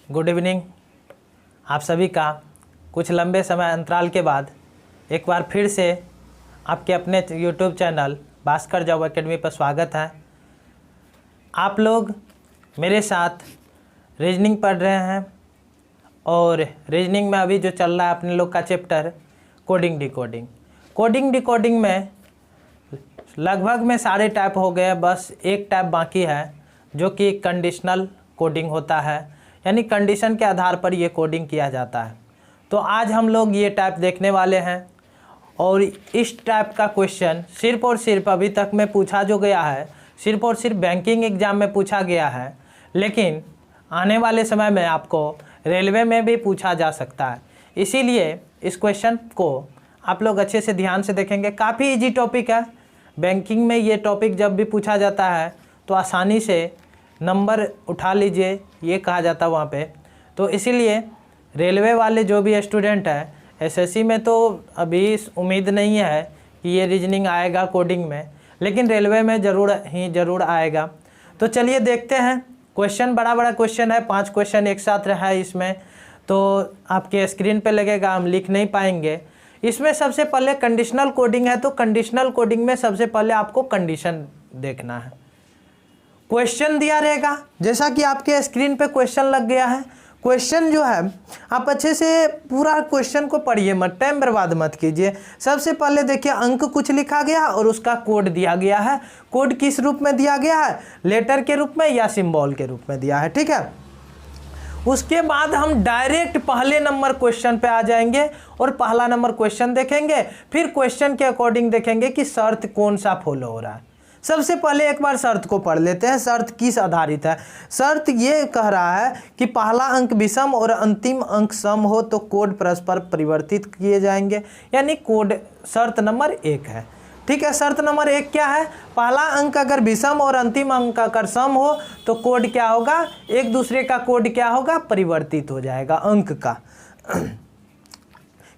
Good evening. आप सभी का कुछ लंबे समय अंतराल के बाद एक बार फिर से आपके अपने YouTube channel Bhaskar job academy पर स्वागत है। आप लोग मेरे साथ रीजनिंग पढ़ रहे हैं और रीजनिंग में अभी जो चल रहा है अपने लोग का chapter coding decoding. Coding decoding में लगभग में सारे टाइप हो गए, बस एक टाइप बाकी है जो कि कंडीशनल कोडिंग होता है, यानी कंडीशन के आधार पर ये कोडिंग किया जाता है। तो आज हम लोग ये टाइप देखने वाले हैं और इस टाइप का क्वेश्चन सिर्फ और सिर्फ अभी तक में पूछा जो गया है सिर्फ और सिर्फ बैंकिंग एग्जाम में पूछा गया है, लेकिन आने वाले समय में आपको रेलवे में भी पूछा जा सकता है। इसीलिए इस क्वेश्चन को आप लोग अच्छे से ध्यान से देखेंगे। काफ़ी इजी टॉपिक है। बैंकिंग में ये टॉपिक जब भी पूछा जाता है तो आसानी से नंबर उठा लीजिए, ये कहा जाता है वहाँ पे। तो इसीलिए रेलवे वाले जो भी स्टूडेंट हैं, एसएससी में तो अभी उम्मीद नहीं है कि ये रीजनिंग आएगा कोडिंग में, लेकिन रेलवे में ज़रूर आएगा। तो चलिए देखते हैं। क्वेश्चन बड़ा क्वेश्चन है, 5 क्वेश्चन एक साथ रहा है इसमें, तो आपके स्क्रीन पे लगेगा, हम लिख नहीं पाएंगे। इसमें सबसे पहले कंडीशनल कोडिंग है, तो कंडीशनल कोडिंग में सबसे पहले आपको कंडीशन देखना है। क्वेश्चन दिया रहेगा, जैसा कि आपके स्क्रीन पे क्वेश्चन लग गया है। क्वेश्चन जो है आप अच्छे से पूरा क्वेश्चन को पढ़िए मत, टाइम बर्बाद मत कीजिए। सबसे पहले देखिए अंक कुछ लिखा गया और उसका कोड दिया गया है। कोड किस रूप में दिया गया है? लेटर के रूप में या सिंबल के रूप में दिया है, ठीक है। उसके बाद हम डायरेक्ट पहले नंबर क्वेश्चन पे आ जाएंगे और पहला नंबर क्वेश्चन देखेंगे, फिर क्वेश्चन के अकॉर्डिंग देखेंगे कि शर्त कौन सा फॉलो हो रहा है। सबसे पहले एक बार शर्त को पढ़ लेते हैं। शर्त किस आधारित है? शर्त ये कह रहा है कि पहला अंक विषम और अंतिम अंक सम हो तो कोड परस्पर परिवर्तित किए जाएंगे, यानी कोड शर्त नंबर 1 है, ठीक है। शर्त नंबर 1 क्या है? पहला अंक अगर विषम और अंतिम अंक अगर सम हो तो कोड क्या होगा? एक दूसरे का कोड क्या होगा? परिवर्तित हो जाएगा अंक का।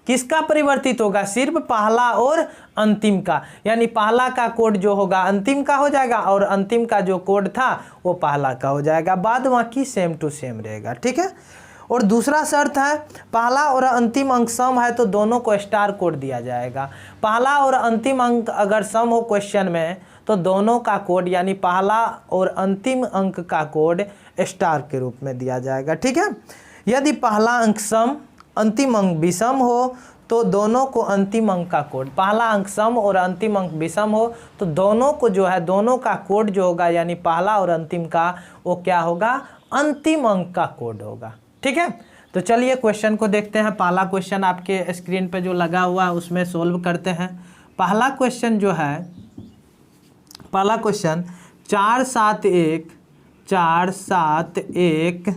किसका परिवर्तित होगा? सिर्फ पहला और अंतिम का, यानी पहला का कोड जो होगा अंतिम का हो जाएगा और अंतिम का जो कोड था वो पहला का हो जाएगा। बाद बाकी सेम टू सेम रहेगा, ठीक है। और दूसरा शर्त है पहला और अंतिम अंक सम है तो दोनों को स्टार कोड दिया जाएगा। पहला और अंतिम अंक अगर सम हो क्वेश्चन में तो दोनों का कोड, यानी पहला और अंतिम अंक का कोड स्टार के रूप में दिया जाएगा, ठीक है। यदि पहला अंक सम अंतिम अंक विषम हो तो दोनों को अंतिम अंक का कोड, पहला अंक सम और अंतिम अंक विषम हो तो दोनों को जो है दोनों का कोड जो होगा, यानी पहला और अंतिम का, वो क्या होगा? अंतिम अंक का कोड होगा, ठीक है। तो चलिए क्वेश्चन को देखते हैं। पहला क्वेश्चन आपके स्क्रीन पे जो लगा हुआ है उसमें सोल्व करते हैं। पहला क्वेश्चन जो है, पहला क्वेश्चन 4 7 1 4 7 1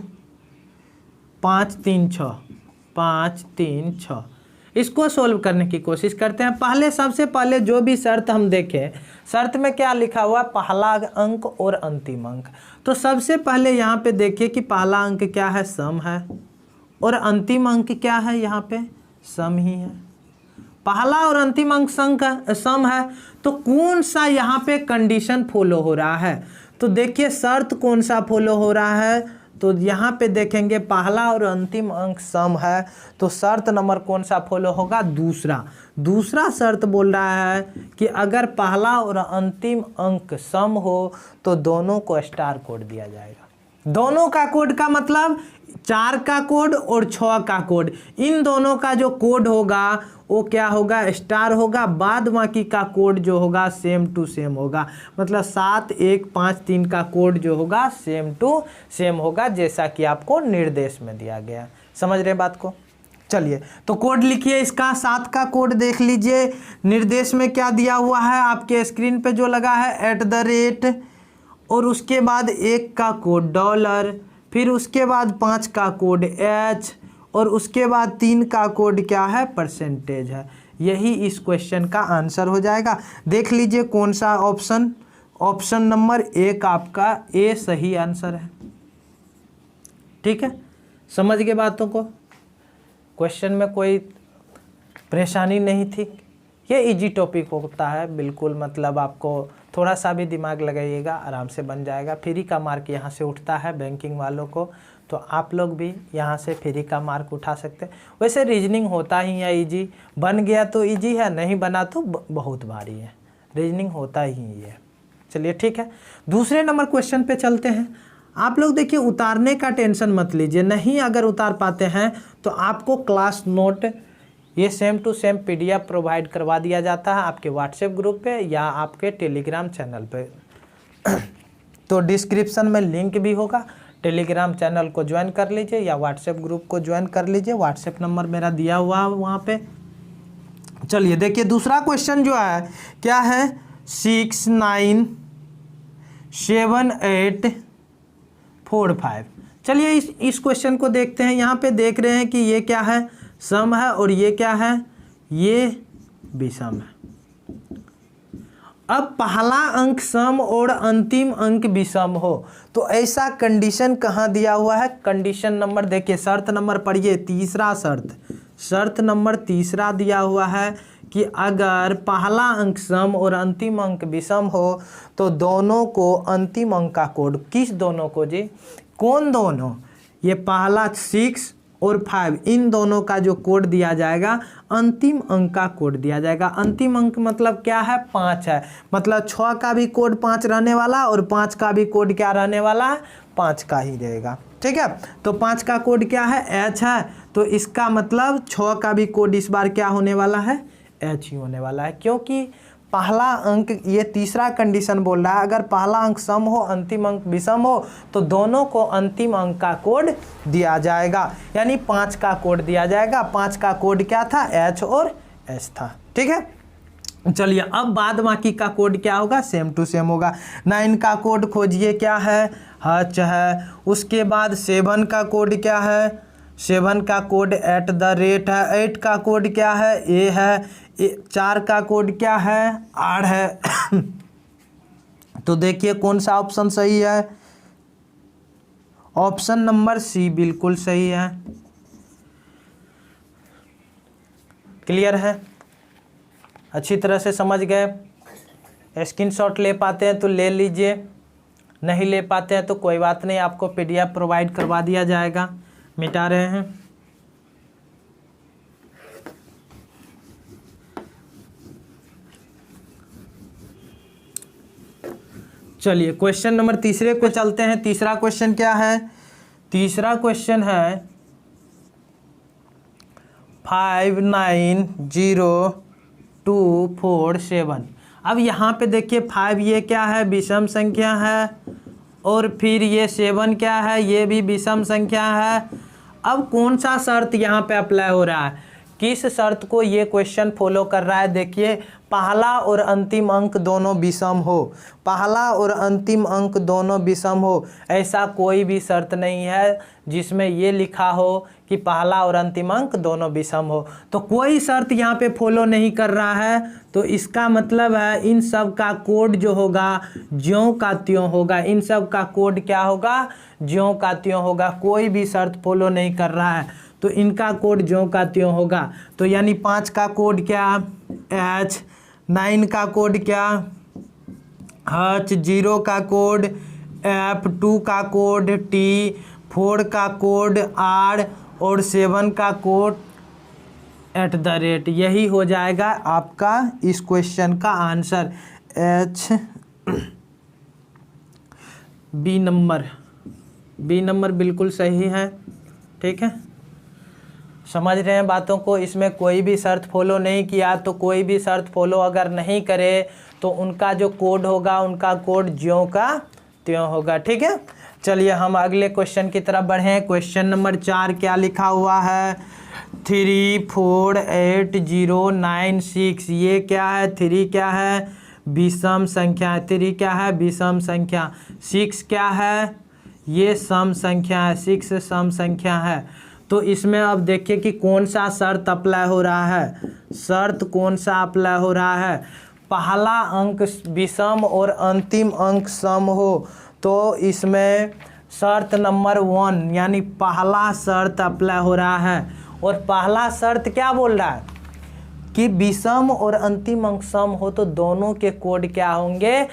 5 3 6 5 3 6, इसको सोल्व करने की कोशिश करते हैं। पहले सबसे पहले जो भी शर्त हम देखें, शर्त में क्या लिखा हुआ? पहला अंक और अंतिम अंक। तो सबसे पहले यहाँ पे देखिए कि पहला अंक क्या है? सम है, और अंतिम अंक क्या है? यहाँ पे सम ही है। पहला और अंतिम अंक सम है, तो कौन सा यहाँ पे कंडीशन फॉलो हो रहा है? तो देखिए शर्त कौन सा फॉलो हो रहा है, तो यहाँ पे देखेंगे पहला और अंतिम अंक सम है तो शर्त नंबर कौन सा फॉलो होगा? दूसरा शर्त बोल रहा है कि अगर पहला और अंतिम अंक सम हो तो दोनों को स्टार कोड दिया जाएगा। दोनों का कोड का मतलब 4 का कोड और 6 का कोड, इन दोनों का जो कोड होगा वो क्या होगा? स्टार होगा। बाद बाकी का कोड जो होगा सेम टू सेम होगा, मतलब 7 1 5 3 का कोड जो होगा सेम टू सेम होगा, जैसा कि आपको निर्देश में दिया गया। समझ रहे बात को? चलिए तो कोड लिखिए इसका। 7 का कोड देख लीजिए, निर्देश में क्या दिया हुआ है आपके स्क्रीन पे जो लगा है @ और उसके बाद 1 का कोड $, फिर उसके बाद 5 का कोड H और उसके बाद 3 का कोड क्या है? परसेंटेज है। यही इस क्वेश्चन का आंसर हो जाएगा। देख लीजिए कौन सा ऑप्शन? ऑप्शन नंबर 1 आपका ए सही आंसर है, ठीक है। समझ गए बातों को? क्वेश्चन में कोई परेशानी नहीं थी। ये इजी टॉपिक होता है बिल्कुल, मतलब आपको थोड़ा सा भी दिमाग लगाइएगा आराम से बन जाएगा। फ्री का मार्क यहाँ से उठता है बैंकिंग वालों को, तो आप लोग भी यहाँ से फ्री का मार्क उठा सकते हैं। वैसे रीजनिंग होता ही है इजी, बन गया तो इजी है, नहीं बना तो बहुत भारी है, रीजनिंग होता ही है। चलिए ठीक है, दूसरे नंबर क्वेश्चन पे चलते हैं। आप लोग देखिए, उतारने का टेंशन मत लीजिए, नहीं अगर उतार पाते हैं तो आपको क्लास नोट ये same to same PDF provide करवा दिया जाता है आपके व्हाट्सएप ग्रुप पे या आपके टेलीग्राम चैनल पे। तो डिस्क्रिप्शन में लिंक भी होगा, टेलीग्राम चैनल को ज्वाइन कर लीजिए या व्हाट्सएप ग्रुप को ज्वाइन कर लीजिए, व्हाट्सएप नंबर मेरा दिया हुआ है वहाँ पे। चलिए देखिए, दूसरा क्वेश्चन जो है क्या है, 6 9 7 8 4 5। चलिए इस क्वेश्चन को देखते हैं। यहाँ पे देख रहे हैं कि ये क्या है, सम है, और ये क्या है, ये विषम है। अब पहला अंक सम और अंतिम अंक विषम हो तो ऐसा कंडीशन कहाँ दिया हुआ है, कंडीशन नंबर देखिए, शर्त नंबर पढ़िए, तीसरा शर्त नंबर तीसरा दिया हुआ है कि अगर पहला अंक सम और अंतिम अंक विषम हो तो दोनों को अंतिम अंक का कोड, किस दोनों को जी, कौन दोनों, ये पहला 6 और 5, इन दोनों का जो कोड दिया जाएगा अंतिम अंक का कोड दिया जाएगा। अंतिम अंक मतलब क्या है, 5 है, मतलब 6 का भी कोड 5 रहने वाला और 5 का भी कोड क्या रहने वाला है, 5 का ही रहेगा। ठीक है, तो 5 का कोड क्या है, H है, तो इसका मतलब 6 का भी कोड इस बार क्या होने वाला है, H ही होने वाला है, क्योंकि पहला अंक, ये तीसरा कंडीशन बोल रहा है, अगर पहला अंक सम हो अंतिम अंक विषम हो तो दोनों को अंतिम अंक का कोड दिया जाएगा, यानी 5 का कोड दिया जाएगा। 5 का कोड क्या था, H और S था। ठीक है, चलिए अब बाद बाकी का कोड क्या होगा, सेम टू सेम होगा। 9 का कोड खोजिए, क्या है, H है। उसके बाद 7 का कोड क्या है, 7 का कोड @ है। 8 का कोड क्या है, A है। 4 का कोड क्या है, R है। तो देखिए कौन सा ऑप्शन सही है, ऑप्शन नंबर C बिल्कुल सही है। क्लियर है, अच्छी तरह से समझ गए। स्क्रीनशॉट ले पाते हैं तो ले लीजिए, नहीं ले पाते हैं तो कोई बात नहीं, आपको PDF प्रोवाइड करवा दिया जाएगा। मिटा रहे हैं। चलिए क्वेश्चन नंबर तीसरे को चलते हैं। तीसरा क्वेश्चन क्या है, तीसरा क्वेश्चन है 5 9 0 2 4 7। अब यहाँ पे देखिए 5 ये क्या है, विषम संख्या है, और फिर ये 7 क्या है, ये भी विषम संख्या है। अब कौन सा शर्त यहाँ पे अप्लाई हो रहा है, किस शर्त को ये क्वेश्चन फॉलो कर रहा है, देखिए पहला और अंतिम अंक दोनों विषम हो, पहला और अंतिम अंक दोनों विषम हो, ऐसा कोई भी शर्त नहीं है जिसमें ये लिखा हो कि पहला और अंतिम अंक दोनों विषम हो। तो कोई शर्त यहाँ पे फॉलो नहीं कर रहा है, तो इसका मतलब है इन सब का कोड जो होगा ज्यों का त्यों होगा, इन सब का कोड क्या होगा, ज्यों का त्यों होगा। कोई भी शर्त फॉलो नहीं कर रहा है तो इनका कोड ज्यों का त्यों होगा। तो यानी 5 का कोड क्या, H, 9 का कोड क्या, H, 0 का कोड F, 2 का कोड T, 4 का कोड R और 7 का कोड @ यही हो जाएगा आपका इस क्वेश्चन का आंसर। H, बी नंबर बिल्कुल सही है। ठीक है, समझ रहे हैं बातों को, इसमें कोई भी शर्त फॉलो नहीं किया, तो कोई भी शर्त फॉलो अगर नहीं करे तो उनका जो कोड होगा उनका कोड ज्यों का त्यों होगा। ठीक है, चलिए हम अगले क्वेश्चन की तरफ बढ़ें। क्वेश्चन नंबर 4 क्या लिखा हुआ है, 3 4 8 0 9 6। ये क्या है, 3 क्या है, विषम संख्या है, 3 क्या है, विषम संख्या। 6 क्या है, ये सम संख्या है, 6 सम संख्या है। तो इसमें अब देखिए कि कौन सा शर्त अप्लाई हो रहा है, शर्त कौन सा अप्लाई हो रहा है, पहला अंक विषम और अंतिम अंक सम हो तो इसमें शर्त नंबर 1 यानी पहला शर्त अप्लाई हो रहा है। और पहला शर्त क्या बोल रहा है कि विषम और अंतिम अंक सम हो तो दोनों के कोड क्या होंगे,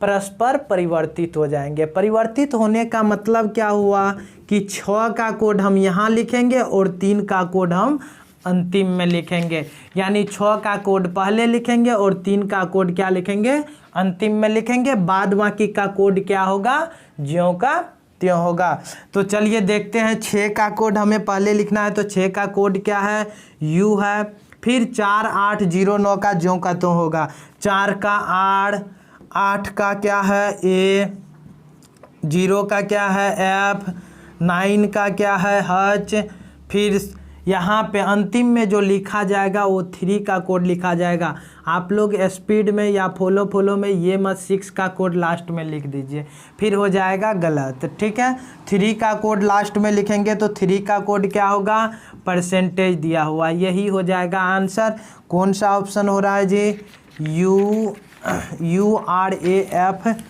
परस्पर परिवर्तित हो जाएंगे। परिवर्तित होने का मतलब क्या हुआ कि 6 का कोड हम यहाँ लिखेंगे और 3 का कोड हम अंतिम में लिखेंगे। यानी 6 का कोड पहले लिखेंगे और 3 का कोड क्या लिखेंगे, अंतिम में लिखेंगे। बाद बाकी का कोड क्या होगा, ज्यों का त्यों होगा। तो चलिए देखते हैं 6 का कोड हमें पहले लिखना है। तो 6 का कोड क्या है, यू है। फिर 4809 का ज्यों का त्यों होगा। 4 का आर, 8 का क्या है ए, 0 का क्या है एफ, 9 का क्या है हच। फिर यहाँ पे अंतिम में जो लिखा जाएगा वो 3 का कोड लिखा जाएगा। आप लोग स्पीड में या फॉलो में ये मत 6 का कोड लास्ट में लिख दीजिए, फिर हो जाएगा गलत, ठीक है। 3 का कोड लास्ट में लिखेंगे तो 3 का कोड क्या होगा, परसेंटेज दिया हुआ, यही हो जाएगा आंसर। कौन सा ऑप्शन हो रहा है जी, URAF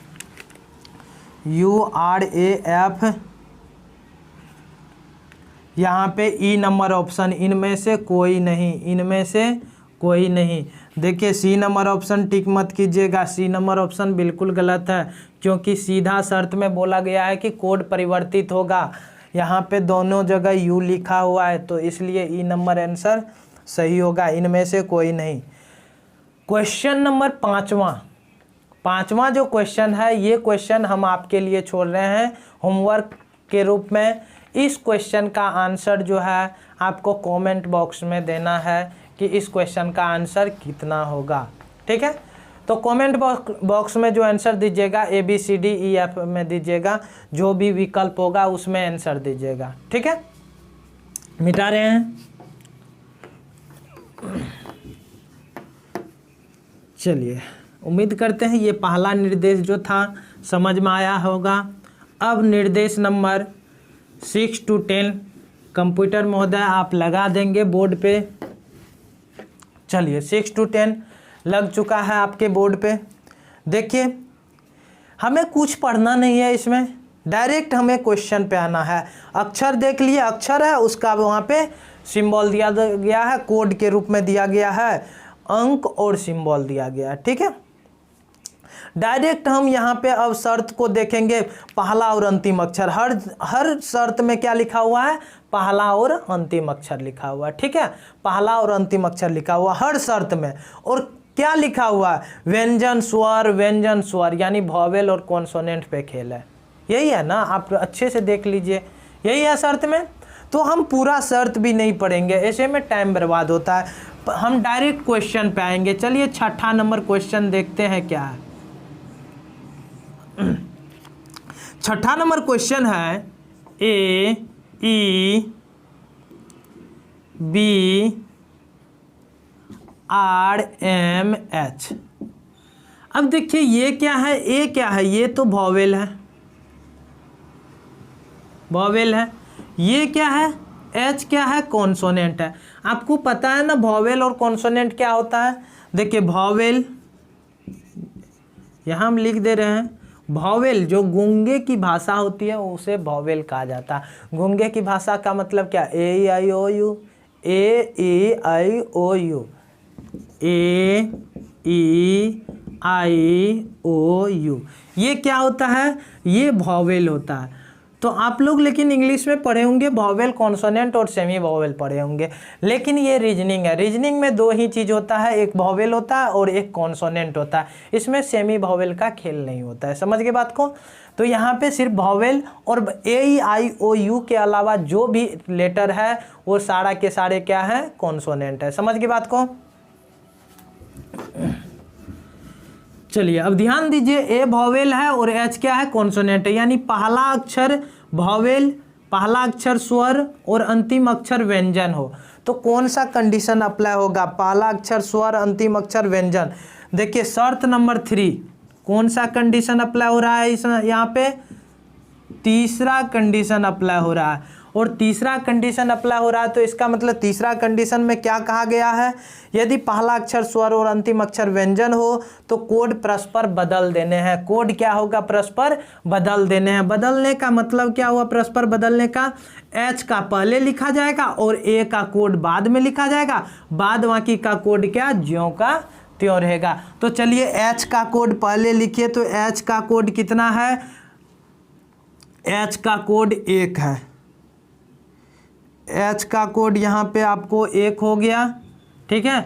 यहाँ पे ई नंबर ऑप्शन, इनमें से कोई नहीं, इनमें से कोई नहीं। देखिए सी नंबर ऑप्शन टिक मत कीजिएगा, सी नंबर ऑप्शन बिल्कुल गलत है, क्योंकि सीधा शर्त में बोला गया है कि कोड परिवर्तित होगा। यहाँ पे दोनों जगह यू लिखा हुआ है, तो इसलिए ई नंबर आंसर सही होगा, इनमें से कोई नहीं। क्वेश्चन नंबर 5वां जो क्वेश्चन है, ये क्वेश्चन हम आपके लिए छोड़ रहे हैं होमवर्क के रूप में। इस क्वेश्चन का आंसर जो है आपको कमेंट बॉक्स में देना है कि इस क्वेश्चन का आंसर कितना होगा, ठीक है। तो कमेंट बॉक्स में जो आंसर दीजिएगा ABCDEF में दीजिएगा, जो भी विकल्प होगा उसमें आंसर दीजिएगा, ठीक है। मिटा रहे हैं, चलिए उम्मीद करते हैं ये पहला निर्देश जो था समझ में आया होगा। अब निर्देश नंबर 6 to 10 कंप्यूटर महोदय आप लगा देंगे बोर्ड पे। चलिए 6 to 10 लग चुका है आपके बोर्ड पे। देखिए हमें कुछ पढ़ना नहीं है इसमें, डायरेक्ट हमें क्वेश्चन पे आना है। अक्षर देख लिए, अक्षर है उसका वहाँ पे सिंबल दिया गया है, कोड के रूप में दिया गया है, अंक और सिंबल दिया गया है, ठीक है। डायरेक्ट हम यहाँ पे अब शर्त को देखेंगे, पहला और अंतिम अक्षर। हर शर्त में क्या लिखा हुआ है, पहला और अंतिम अक्षर लिखा हुआ है, ठीक है। पहला और अंतिम अक्षर लिखा हुआ हर शर्त में। और क्या लिखा हुआ है, व्यंजन स्वर, यानी वॉवेल और कॉन्सोनेंट पे खेल है। यही है ना, आप अच्छे से देख लीजिए, यही है शर्त में। तो हम पूरा शर्त भी नहीं पढ़ेंगे, ऐसे में टाइम बर्बाद होता है, हम डायरेक्ट क्वेश्चन पे आएंगे। चलिए 6ठा नंबर क्वेश्चन देखते हैं क्या है। 6ठा नंबर क्वेश्चन है AEBRMH। अब देखिए ये क्या है, ए क्या है, ये तो वॉवेल है, ये क्या है, एच क्या है, कॉन्सोनेंट है। आपको पता है ना वॉवेल और कॉन्सोनेंट क्या होता है। देखिए वॉवेल यहाँ हम लिख दे रहे हैं, वॉवेल जो गूंगे की भाषा होती है उसे वॉवेल कहा जाता है। गूंगे की भाषा का मतलब क्या, AEIOU, AEIOU, AEIOU, ये क्या होता है, ये वॉवेल होता है। तो आप लोग लेकिन इंग्लिश में पढ़े होंगे वॉवेल, कॉन्सोनेंट और सेमी वॉवेल पढ़े होंगे, लेकिन ये रीजनिंग है। रीजनिंग में दो ही चीज़ होता है, एक वॉवेल होता है और एक कॉन्सोनेंट होता है। इसमें सेमी वॉवेल का खेल नहीं होता है, समझ गए बात को। तो यहाँ पे सिर्फ वॉवेल और AEIOU के अलावा जो भी लेटर है वो सारा के सारे क्या है, कॉन्सोनेंट है, समझ गए बात को। चलिए अब ध्यान दीजिए, ए वॉवेल है और एच क्या है, कॉन्सोनेंट है। यानी पहला अक्षर वॉवेल, पहला अक्षर स्वर और अंतिम अक्षर व्यंजन हो तो कौन सा कंडीशन अप्लाई होगा, पहला अक्षर स्वर, अंतिम अक्षर व्यंजन। देखिए शर्त नंबर 3 कौन सा कंडीशन अप्लाई हो रहा है, इस यहाँ पे तीसरा कंडीशन अप्लाई हो रहा है। और तीसरा कंडीशन अप्लाई हो रहा है तो इसका मतलब तीसरा कंडीशन में क्या कहा गया है, यदि पहला अक्षर स्वर और अंतिम अक्षर व्यंजन हो तो कोड परस्पर बदल देने हैं। कोड क्या होगा, परस्पर बदल देने हैं। बदलने का मतलब क्या हुआ, परस्पर बदलने का, एच का पहले लिखा जाएगा और ए का कोड बाद में लिखा जाएगा, बाद बाकी का कोड क्या, ज्यों का त्यों रहेगा। तो चलिए एच का कोड पहले लिखिए। तो एच का कोड कितना है? एच का कोड 1 है। एच का कोड यहाँ पे आपको 1 हो गया, ठीक है।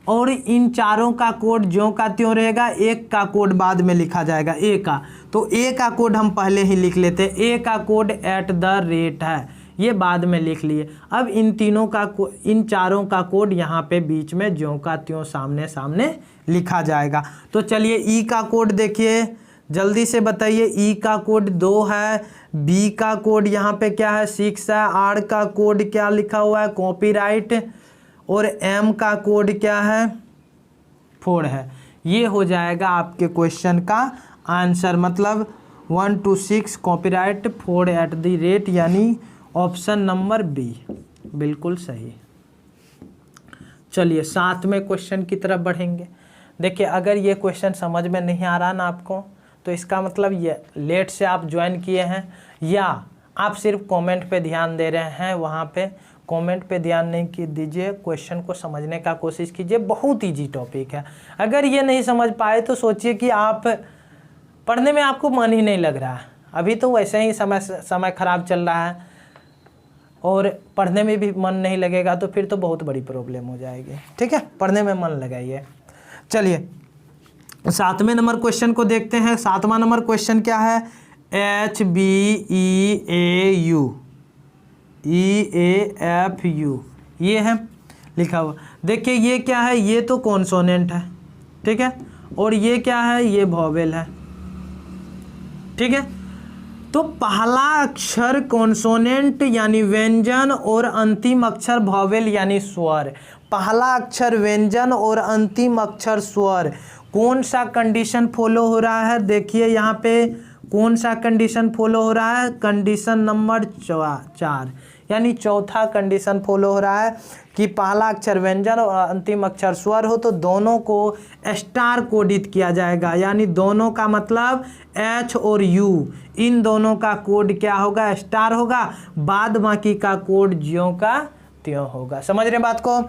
और इन चारों का कोड ज्यों का त्यों रहेगा। एक का कोड बाद में लिखा जाएगा, ए का। तो ए का कोड हम पहले ही लिख लेते हैं। ए का कोड @ है, ये बाद में लिख लिए। अब इन चारों का कोड यहाँ पे बीच में ज्यों का त्यों सामने सामने लिखा जाएगा। तो चलिए ई का कोड देखिए, जल्दी से बताइए। ई का कोड 2 है, बी का कोड यहाँ पे क्या है 6 है, आर का कोड क्या लिखा हुआ है कॉपीराइट, और एम का कोड क्या है 4 है। ये हो जाएगा आपके क्वेश्चन का आंसर, मतलब 1 to 6 कॉपीराइट 4 यानी ऑप्शन नंबर बी बिल्कुल सही। चलिए 7वें क्वेश्चन की तरफ बढ़ेंगे। देखिए अगर ये क्वेश्चन समझ में नहीं आ रहा ना आपको, तो इसका मतलब ये लेट से आप ज्वाइन किए हैं या आप सिर्फ कमेंट पे ध्यान दे रहे हैं। वहाँ पे कमेंट पे ध्यान नहीं दीजिए, क्वेश्चन को समझने का कोशिश कीजिए। बहुत ईजी टॉपिक है। अगर ये नहीं समझ पाए तो सोचिए कि आप पढ़ने में आपको मन ही नहीं लग रहा है। अभी तो वैसे ही समय खराब चल रहा है और पढ़ने में भी मन नहीं लगेगा, तो फिर तो बहुत बड़ी प्रॉब्लम हो जाएगी। ठीक है, पढ़ने में मन लगाइए। चलिए 7वें नंबर क्वेश्चन को देखते हैं। 7वां नंबर क्वेश्चन क्या है? HBEAU ये है लिखा हुआ। देखिए ये क्या है? ये तो कॉन्सोनेंट है, ठीक है, और ये क्या है? ये वॉवेल है, ठीक है। तो पहला अक्षर कॉन्सोनेंट यानी व्यंजन और अंतिम अक्षर वॉवेल यानी स्वर। पहला अक्षर व्यंजन और अंतिम अक्षर स्वर। कौन सा कंडीशन फॉलो हो रहा है? देखिए यहाँ पे कौन सा कंडीशन फॉलो हो रहा है? कंडीशन नंबर 4 यानी चौथा कंडीशन फॉलो हो रहा है कि पहला अक्षर व्यंजन और अंतिम अक्षर स्वर हो तो दोनों को स्टार कोडित किया जाएगा। यानी दोनों का मतलब एच और यू, इन दोनों का कोड क्या होगा? स्टार होगा। बाद बाकी का कोड ज्यों का त्यों होगा। समझ रहे बात को?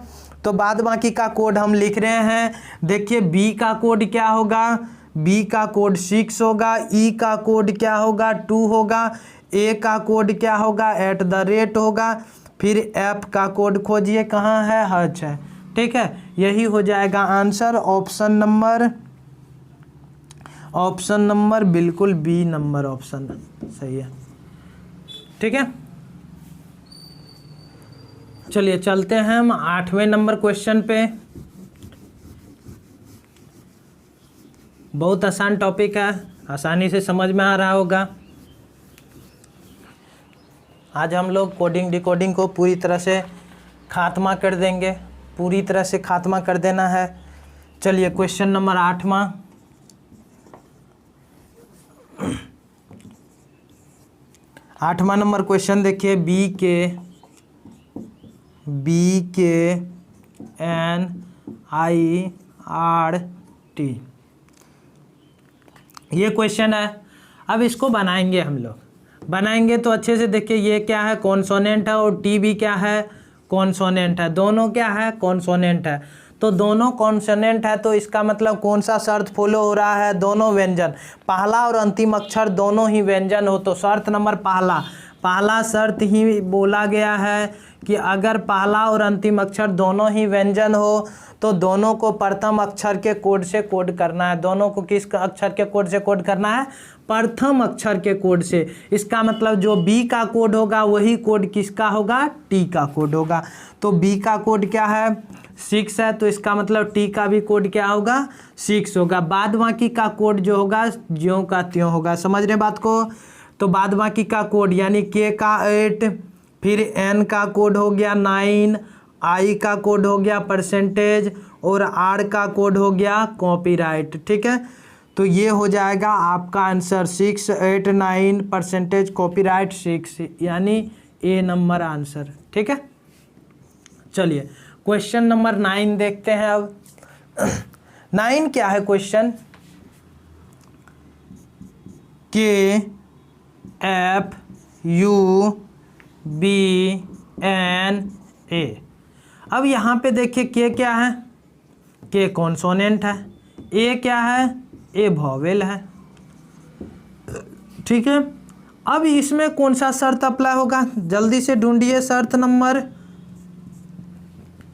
तो बाद बाकी का कोड हम लिख रहे हैं। देखिए बी का कोड क्या होगा? बी का कोड 6 होगा। ई का कोड क्या होगा? 2 होगा। ए का कोड क्या होगा? @ होगा। फिर एफ का कोड खोजिए कहाँ है? हच है, ठीक है। यही हो जाएगा आंसर। ऑप्शन नंबर बिल्कुल बी नंबर ऑप्शन सही है, ठीक है। चलिए चलते हैं हम 8वें नंबर क्वेश्चन पे। बहुत आसान टॉपिक है, आसानी से समझ में आ रहा होगा। आज हम लोग कोडिंग डिकोडिंग को पूरी तरह से खात्मा कर देंगे, पूरी तरह से खात्मा कर देना है। चलिए क्वेश्चन नंबर 8वां। आठवां नंबर क्वेश्चन देखिए। BKNIRT ये क्वेश्चन है। अब इसको बनाएंगे हम लोग। बनाएंगे तो अच्छे से देखिए ये क्या है? कॉन्सोनेंट है और टी भी क्या है? कॉन्सोनेंट है। दोनों क्या है? कॉन्सोनेंट है। तो दोनों कॉन्सोनेंट है तो इसका मतलब कौन सा शर्त फॉलो हो रहा है? दोनों व्यंजन, पहला और अंतिम अक्षर दोनों ही व्यंजन हो। तो शर्त नंबर पहला शर्त ही बोला गया है कि अगर पहला और अंतिम अक्षर दोनों ही व्यंजन हो तो दोनों को प्रथम अक्षर के कोड से कोड करना है। दोनों को किस अक्षर के कोड से कोड करना है? प्रथम अक्षर के कोड से। इसका मतलब जो बी का कोड होगा वही कोड किसका होगा? टी का कोड होगा। तो बी का कोड क्या है? 6 है, तो इसका मतलब टी का भी कोड क्या होगा? 6 होगा। बाद बाकी का कोड जो होगा ज्यों का त्यों होगा। समझ रहे बात को? तो बाद बाकी का कोड यानी के का 8, फिर एन का कोड हो गया 9, आई का कोड हो गया % और आर का कोड हो गया कॉपीराइट, ठीक है। तो ये हो जाएगा आपका आंसर 6, 8, 9 % कॉपीराइट 6 यानी ए नंबर आंसर, ठीक है। चलिए क्वेश्चन नंबर 9 देखते हैं। अब 9 क्या है क्वेश्चन? KFUBNA। अब यहाँ पे देखिए के क्या है? के कॉन्सोनेंट है, ए क्या है, ए वॉवेल है। ठीक है, अब इसमें कौन सा शर्त अप्लाई होगा, जल्दी से ढूंढिए शर्त नंबर।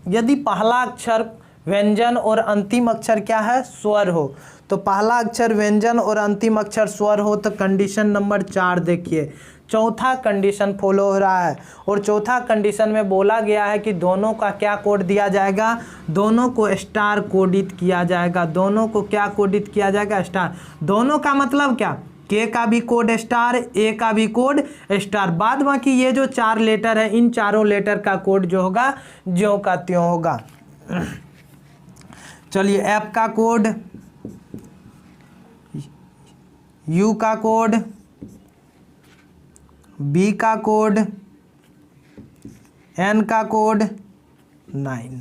यदि पहला अक्षर व्यंजन और अंतिम अक्षर क्या है, स्वर हो, तो पहला अक्षर व्यंजन और अंतिम अक्षर स्वर हो तो कंडीशन नंबर 4 देखिए, चौथा कंडीशन फॉलो हो रहा है। और चौथा कंडीशन में बोला गया है कि दोनों का क्या कोड दिया जाएगा, दोनों को स्टार कोडित किया जाएगा। दोनों को क्या कोडित किया जाएगा, स्टार। दोनों का मतलब क्या, के का भी कोड स्टार, ए का भी कोड स्टार। बाद बाकी ये जो 4 लेटर है, इन चारों लेटर का कोड जो होगा ज्यों का त्यों होगा। चलिए, एफ का कोड, यू का कोड, बी का कोड, एन का कोड 9।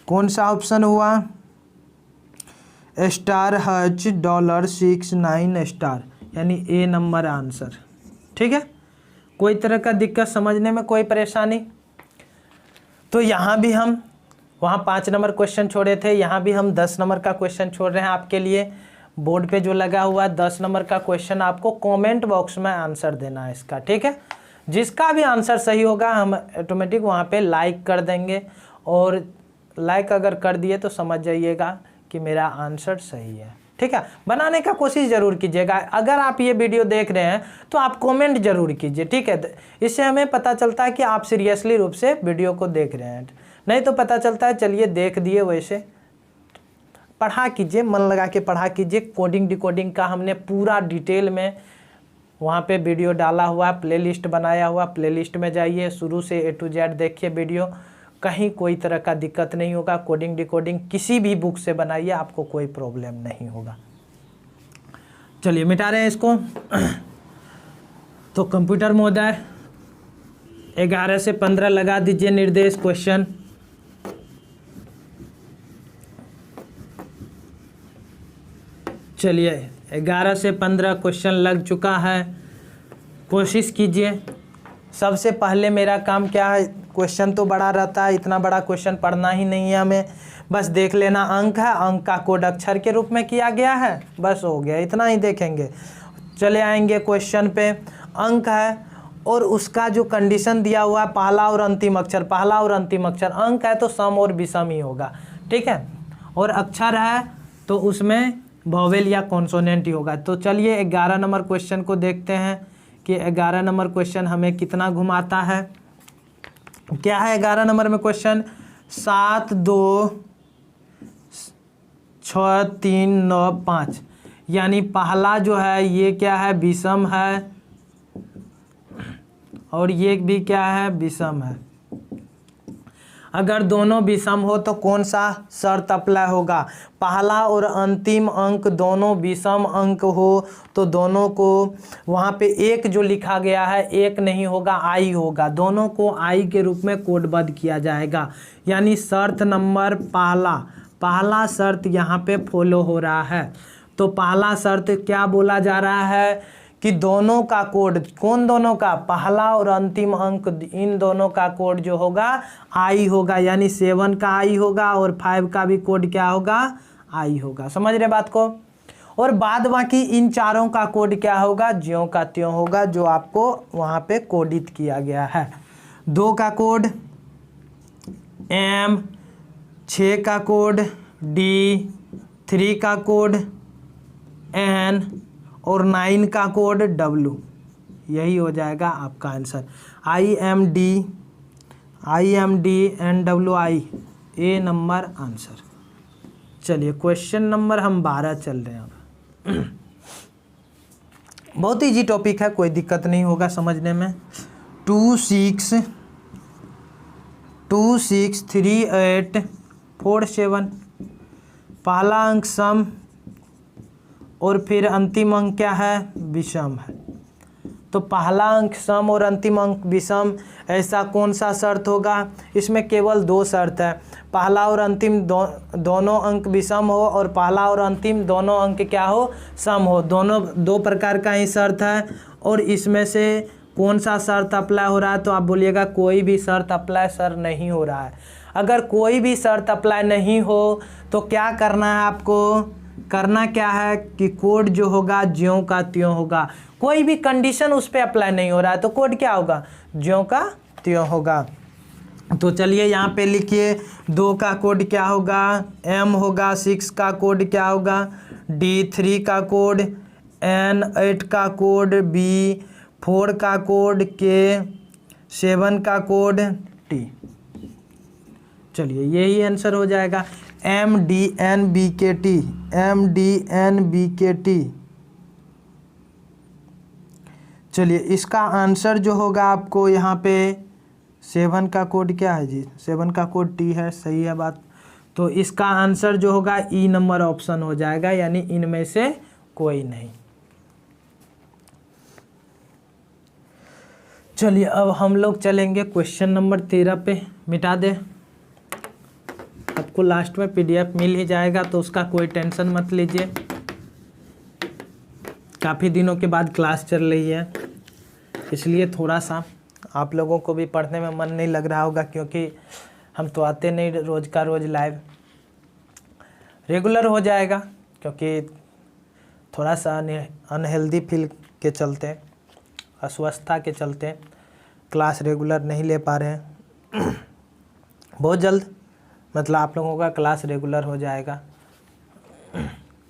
कौन सा ऑप्शन हुआ, स्टार हच $69 स्टार, यानी ए नंबर आंसर। ठीक है, कोई तरह का दिक्कत समझने में, कोई परेशानी। तो यहाँ भी हम वहाँ 5 नंबर क्वेश्चन छोड़े थे, यहाँ भी हम 10 नंबर का क्वेश्चन छोड़ रहे हैं आपके लिए। बोर्ड पे जो लगा हुआ है 10 नंबर का क्वेश्चन, आपको कमेंट बॉक्स में आंसर देना है इसका। ठीक है, जिसका भी आंसर सही होगा हम ऑटोमेटिक वहाँ पे लाइक कर देंगे, और लाइक अगर कर दिए तो समझ जाइएगा कि मेरा आंसर सही है। ठीक है, बनाने का कोशिश ज़रूर कीजिएगा। अगर आप ये वीडियो देख रहे हैं तो आप कमेंट जरूर कीजिए। ठीक है, इससे हमें पता चलता है कि आप सीरियसली रूप से वीडियो को देख रहे हैं। नहीं तो पता चलता है चलिए देख दिए, वैसे पढ़ा कीजिए, मन लगा के पढ़ा कीजिए। कोडिंग डिकोडिंग का हमने पूरा डिटेल में वहाँ पे वीडियो डाला हुआ, प्लेलिस्ट बनाया हुआ, प्लेलिस्ट में जाइए, शुरू से A to Z देखिए वीडियो, कहीं कोई तरह का दिक्कत नहीं होगा। कोडिंग डिकोडिंग किसी भी बुक से बनाइए, आपको कोई प्रॉब्लम नहीं होगा। चलिए मिटा रहे हैं इसको। तो कंप्यूटर महोदय 11 से 15 लगा दीजिए निर्देश क्वेश्चन। चलिए 11 से 15 क्वेश्चन लग चुका है, कोशिश कीजिए। सबसे पहले मेरा काम क्या है, क्वेश्चन तो बड़ा रहता है, इतना बड़ा क्वेश्चन पढ़ना ही नहीं है हमें, बस देख लेना। अंक है, अंक का कोड अक्षर के रूप में किया गया है, बस हो गया, इतना ही देखेंगे। चले आएंगे क्वेश्चन पे। अंक है और उसका जो कंडीशन दिया हुआ है, पहला और अंतिम अक्षर, पहला और अंतिम अक्षर। अंक है तो सम और विषम ही होगा। ठीक है, और अक्षर है तो उसमें वॉवेल या कॉन्सोनेंट ही होगा। तो चलिए 11 नंबर क्वेश्चन को देखते हैं कि 11 नंबर क्वेश्चन हमें कितना घुमाता है। क्या है 11 नंबर में क्वेश्चन, 7 2 6 3 9 5, यानी पहला जो है ये क्या है, विषम है, और ये भी क्या है, विषम है। अगर दोनों विषम हो तो कौन सा शर्त अप्लाई होगा, पहला और अंतिम अंक दोनों विषम अंक हो तो दोनों को वहाँ पे एक जो लिखा गया है एक नहीं होगा, आई होगा। दोनों को आई के रूप में कोडबद्ध किया जाएगा, यानी शर्त नंबर पहला शर्त यहाँ पे फॉलो हो रहा है। तो पहला शर्त क्या बोला जा रहा है कि दोनों का कोड, कौन दोनों का, पहला और अंतिम अंक, इन दोनों का कोड जो होगा आई होगा, यानी 7 का आई होगा और 5 का भी कोड क्या होगा, आई होगा। समझ रहे बात को। और बाद बाकी इन चारों का कोड क्या होगा, ज्यों का त्यों होगा, जो आपको वहाँ पे कोडित किया गया है। 2 का कोड M, 6 का कोड D, 3 का कोड N और 9 का कोड W। यही हो जाएगा आपका आंसर। IMD ए नंबर आंसर। चलिए क्वेश्चन नंबर हम 12 चल रहे हैं। बहुत ईजी टॉपिक है, कोई दिक्कत नहीं होगा समझने में। 2 6 3 8 4 7, पहला अंक सम और फिर अंतिम अंक क्या है, विषम है। तो पहला अंक सम और अंतिम अंक विषम, ऐसा कौन सा शर्त होगा, इसमें केवल 2 शर्त है, पहला और अंतिम दोनों अंक विषम हो और पहला और अंतिम दोनों अंक क्या हो, सम हो। दोनों 2 प्रकार का ही शर्त है। और इसमें से कौन सा शर्त अप्लाई हो रहा है, तो आप बोलिएगा कोई भी शर्त अप्लाई सर नहीं हो रहा है। अगर कोई भी शर्त अप्लाई नहीं हो तो क्या करना है आपको, करना क्या है कि कोड जो होगा ज्यों का त्यों होगा। कोई भी कंडीशन उस पर अप्लाई नहीं हो रहा है तो कोड क्या होगा, ज्यों का त्यों होगा। तो चलिए यहाँ पे लिखिए 2 का कोड क्या होगा, M होगा, 6 का कोड क्या होगा, D, 3 का कोड N, 8 का कोड B, 4 का कोड K, 7 का कोड T। चलिए यही आंसर हो जाएगा M, D, N, B, K, T, M, D, N, B, K, T। चलिए इसका आंसर जो होगा आपको यहाँ पे 7 का कोड क्या है जी, 7 का कोड T है, सही है बात। तो इसका आंसर जो होगा E नंबर ऑप्शन हो जाएगा, यानी इनमें से कोई नहीं। चलिए अब हम लोग चलेंगे क्वेश्चन नंबर 13 पे। मिटा दे, आपको लास्ट में PDF मिल ही जाएगा तो उसका कोई टेंशन मत लीजिए। काफ़ी दिनों के बाद क्लास चल रही है इसलिए थोड़ा सा आप लोगों को भी पढ़ने में मन नहीं लग रहा होगा, क्योंकि हम तो आते नहीं रोज़ का रोज़ लाइव। रेगुलर हो जाएगा क्योंकि थोड़ा सा अनहेल्दी फील के चलते, अस्वस्थता के चलते क्लास रेगुलर नहीं ले पा रहे हैं। बहुत जल्द मतलब आप लोगों का क्लास रेगुलर हो जाएगा।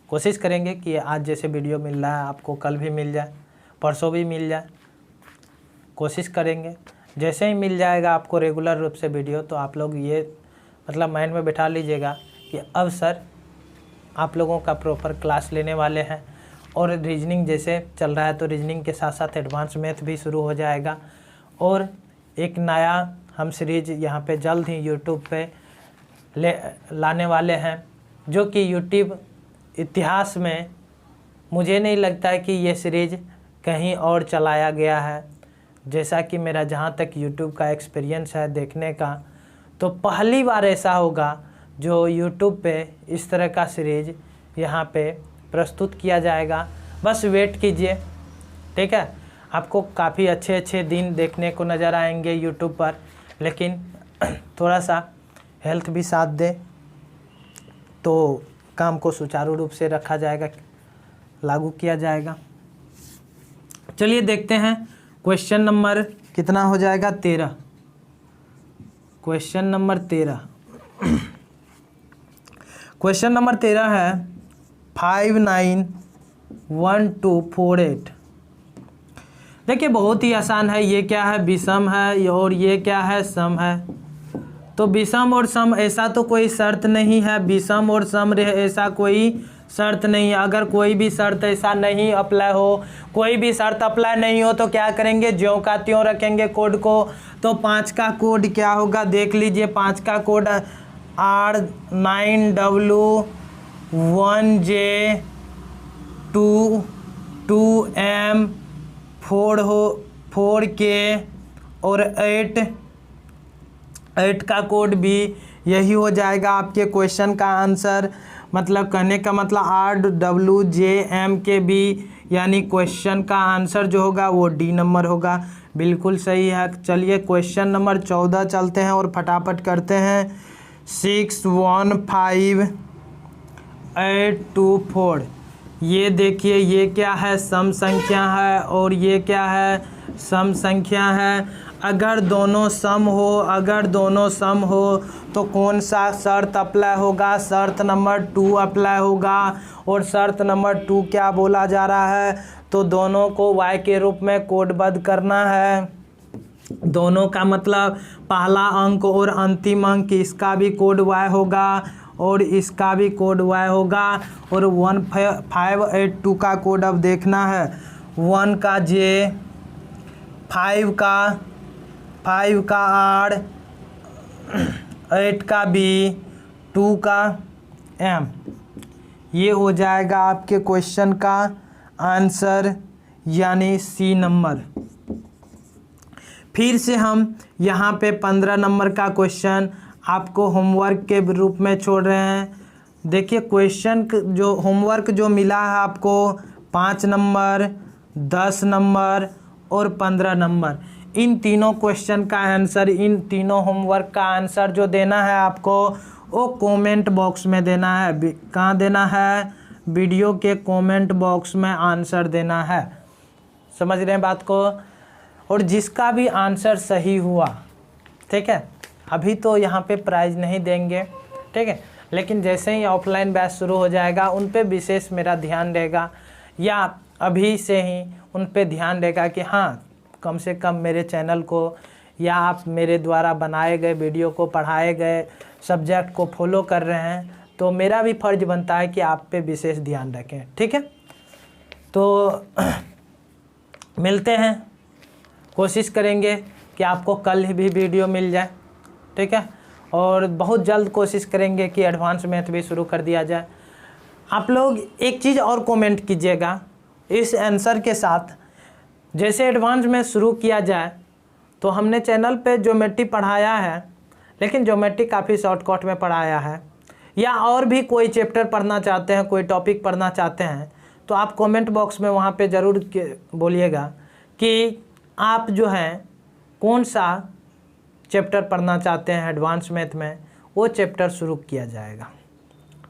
कोशिश करेंगे कि आज जैसे वीडियो मिल रहा है आपको कल भी मिल जाए, परसों भी मिल जाए। कोशिश करेंगे जैसे ही मिल जाएगा आपको रेगुलर रूप से वीडियो, तो आप लोग ये मतलब माइंड में बिठा लीजिएगा कि अब सर आप लोगों का प्रॉपर क्लास लेने वाले हैं। और रीजनिंग जैसे चल रहा है तो रीजनिंग के साथ साथ एडवांस मैथ भी शुरू हो जाएगा। और एक नया हम सीरीज़ यहाँ पे जल्द ही यूट्यूब पे लाने वाले हैं, जो कि यूट्यूब इतिहास में मुझे नहीं लगता है कि ये सीरीज़ कहीं और चलाया गया है। जैसा कि मेरा जहाँ तक यूट्यूब का एक्सपीरियंस है देखने का, तो पहली बार ऐसा होगा जो यूट्यूब पे इस तरह का सीरीज़ यहाँ पे प्रस्तुत किया जाएगा। बस वेट कीजिए, ठीक है। आपको काफ़ी अच्छे अच्छे दिन देखने को नज़र आएंगे यूट्यूब पर, लेकिन थोड़ा सा हेल्थ भी साथ दे तो काम को सुचारू रूप से रखा जाएगा, लागू किया जाएगा। चलिए देखते हैं क्वेश्चन नंबर कितना हो जाएगा, 13। क्वेश्चन नंबर 13 क्वेश्चन नंबर 13 है 591248। देखिए बहुत ही आसान है। ये क्या है, विषम है, और ये क्या है, सम है। तो विषम और सम ऐसा तो कोई शर्त नहीं है, विषम और सम ऐसा कोई शर्त नहीं है। अगर कोई भी शर्त ऐसा नहीं अप्लाई हो, कोई भी शर्त अप्लाई नहीं हो तो क्या करेंगे, ज्यों का त्यों रखेंगे कोड को। तो 5 का कोड क्या होगा, देख लीजिए। 5 का कोड R9W1J 2M 4K और 8 का कोड भी यही हो जाएगा आपके क्वेश्चन का आंसर। मतलब कहने का मतलब RWJM के भी, यानी क्वेश्चन का आंसर जो होगा वो D नंबर होगा। बिल्कुल सही है। चलिए क्वेश्चन नंबर 14 चलते हैं और फटाफट करते हैं। 615824। ये देखिए ये क्या है, सम संख्या है, और ये क्या है, सम संख्या है। अगर दोनों सम हो तो कौन सा शर्त अप्लाई होगा, शर्त नंबर 2 अप्लाई होगा। और शर्त नंबर 2 क्या बोला जा रहा है, तो दोनों को y के रूप में कोडबद्ध करना है। दोनों का मतलब पहला अंक और अंतिम अंक, इसका भी कोड y होगा और इसका भी कोड y होगा। और 1582 का कोड अब देखना है। 1 का J, 5 का R, 8 का B, 2 का M। ये हो जाएगा आपके क्वेश्चन का आंसर, यानी C नंबर। फिर से हम यहाँ पे 15 नंबर का क्वेश्चन आपको होमवर्क के रूप में छोड़ रहे हैं। देखिए क्वेश्चन जो होमवर्क जो मिला है आपको 5 नंबर, 10 नंबर और 15 नंबर, इन तीनों क्वेश्चन का आंसर, इन तीनों होमवर्क का आंसर जो देना है आपको वो कमेंट बॉक्स में देना है। कहाँ देना है? वीडियो के कमेंट बॉक्स में आंसर देना है। समझ रहे हैं बात को? और जिसका भी आंसर सही हुआ, ठीक है, अभी तो यहाँ पे प्राइज़ नहीं देंगे, ठीक है, लेकिन जैसे ही ऑफलाइन बैच शुरू हो जाएगा उन पे विशेष मेरा ध्यान रहेगा, या अभी से ही उन पे ध्यान रहेगा कि हाँ कम से कम मेरे चैनल को या आप मेरे द्वारा बनाए गए वीडियो को, पढ़ाए गए सब्जेक्ट को फॉलो कर रहे हैं, तो मेरा भी फ़र्ज बनता है कि आप पे विशेष ध्यान रखें। ठीक है, तो मिलते हैं, कोशिश करेंगे कि आपको कल ही भी वीडियो मिल जाए। ठीक है, और बहुत जल्द कोशिश करेंगे कि एडवांस मैथ भी शुरू कर दिया जाए। आप लोग एक चीज़ और कमेंट कीजिएगा इस आंसर के साथ, जैसे एडवांस में शुरू किया जाए तो हमने चैनल पे ज्योमेट्री पढ़ाया है, लेकिन ज्योमेट्री काफ़ी शॉर्टकट में पढ़ाया है, या और भी कोई चैप्टर पढ़ना चाहते हैं, कोई टॉपिक पढ़ना चाहते हैं, तो आप कमेंट बॉक्स में वहाँ पे ज़रूर बोलिएगा कि आप जो हैं कौन सा चैप्टर पढ़ना चाहते हैं एडवांस मैथ में, वो चैप्टर शुरू किया जाएगा।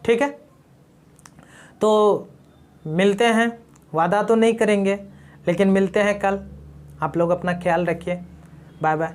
ठीक है, तो मिलते हैं, वादा तो नहीं करेंगे लेकिन मिलते हैं कल। आप लोग अपना ख्याल रखिए, बाय बाय।